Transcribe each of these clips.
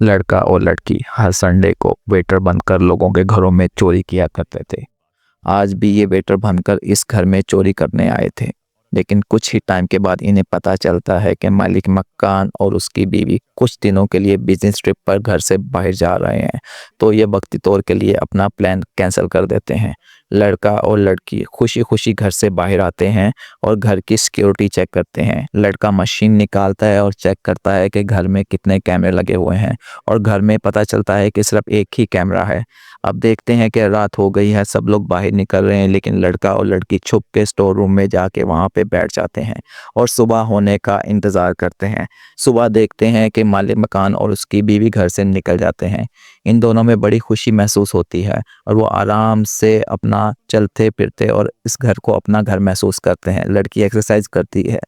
लड़का और लड़की हर संडे को वेटर बनकर लोगों के घरों में चोरी किया करते थे। आज भी ये वेटर बनकर इस घर में चोरी करने आए थे, लेकिन कुछ ही टाइम के बाद इन्हें पता चलता है कि मालिक मकान और उसकी बीवी कुछ दिनों के लिए बिजनेस ट्रिप पर घर से बाहर जा रहे हैं, तो ये वक्ती तौर के लिए अपना प्लान कैंसिल कर देते हैं। लड़का और लड़की खुशी खुशी घर से बाहर आते हैं और घर की सिक्योरिटी चेक करते हैं। लड़का मशीन निकालता है और चेक करता है कि घर में कितने कैमरे लगे हुए हैं, और घर में पता चलता है कि सिर्फ एक ही कैमरा है। अब देखते हैं कि रात हो गई है, सब लोग बाहर निकल रहे हैं, लेकिन लड़का और लड़की छुप के स्टोर रूम में जाके वहाँ पे बैठ जाते हैं और सुबह होने का इंतज़ार करते हैं। सुबह देखते हैं कि मालिक मकान और उसकी बीवी घर से निकल जाते हैं। इन दोनों में बड़ी खुशी महसूस होती है और वो आराम से अपना चलते फिरते और इस घर को अपना घर महसूस करते हैं। लड़की एक्सरसाइज करती है।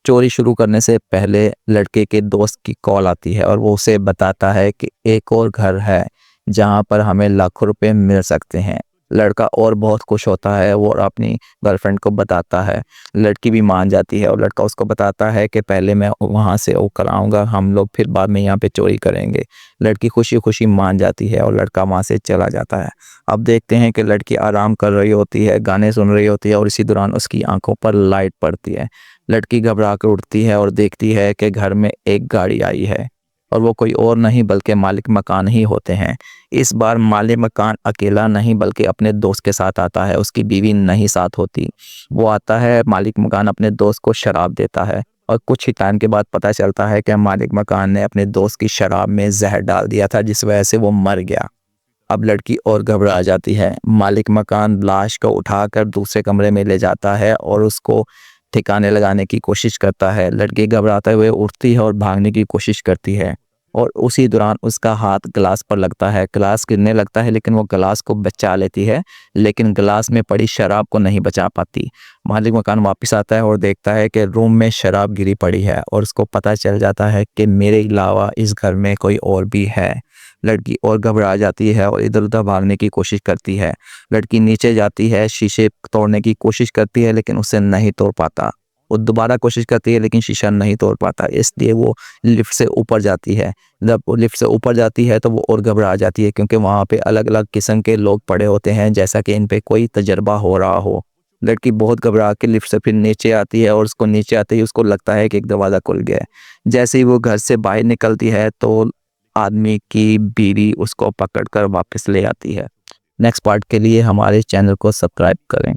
चोरी शुरू करने से पहले लड़के के दोस्त की कॉल आती है और वो उसे बताता है कि एक और घर है जहाँ पर हमें लाखों रुपए मिल सकते हैं। लड़का और बहुत खुश होता है, वो अपनी गर्लफ्रेंड को बताता है। लड़की भी मान जाती है और लड़का उसको बताता है कि पहले मैं वहाँ से वो कराऊंगा, हम लोग फिर बाद में यहाँ पे चोरी करेंगे। लड़की खुशी खुशी मान जाती है और लड़का वहाँ से चला जाता है। अब देखते हैं कि लड़की आराम कर रही होती है, गाने सुन रही होती है और इसी दौरान उसकी आंखों पर लाइट पड़ती है। लड़की घबरा कर उठती है और देखती है कि घर में एक गाड़ी आई है, और वो कोई और नहीं बल्कि मालिक मकान ही होते हैं। इस बार मालिक मकान अकेला नहीं बल्कि अपने दोस्त के साथ आता है, उसकी बीवी नहीं साथ होती। वो आता है, मालिक मकान अपने दोस्त को शराब देता है और कुछ ही टाइम के बाद पता चलता है कि मालिक मकान ने अपने दोस्त की शराब में जहर डाल दिया था, जिस वजह से वो मर गया। अब लड़की और घबरा जाती है। मालिक मकान लाश को उठाकर दूसरे कमरे में ले जाता है और उसको ठिकाने लगाने की कोशिश करता है। लड़की घबराते हुए उठती है और भागने की कोशिश करती है, और उसी दौरान उसका हाथ गिलास पर लगता है। गिलास गिरने लगता है, लेकिन वो गिलास को बचा लेती है, लेकिन गिलास में पड़ी शराब को नहीं बचा पाती। मालिक मकान वापस आता है और देखता है कि रूम में शराब गिरी पड़ी है, और उसको पता चल जाता है कि मेरे अलावा इस घर में कोई और भी है। लड़की और घबरा जाती है और इधर उधर भागने की कोशिश करती है। लड़की नीचे जाती है, शीशे तोड़ने की कोशिश करती है, लेकिन उसे नहीं तोड़ पाता। वो दोबारा कोशिश करती है, लेकिन शीशा नहीं तोड़ पाता, इसलिए वो लिफ्ट से ऊपर जाती है। जब वो लिफ्ट से ऊपर जाती है तो वो और घबरा जाती है, क्योंकि वहाँ पे अलग अलग किस्म के लोग पड़े होते हैं, जैसा कि इन पे कोई तजर्बा हो रहा हो। लड़की बहुत घबरा के लिफ्ट से फिर नीचे आती है, और उसको नीचे आते ही उसको लगता है कि एक दरवाज़ा खुल गया है। जैसे ही वो घर से बाहर निकलती है तो आदमी की बीवी उसको पकड़कर वापस ले आती है। नेक्स्ट पार्ट के लिए हमारे चैनल को सब्सक्राइब करें।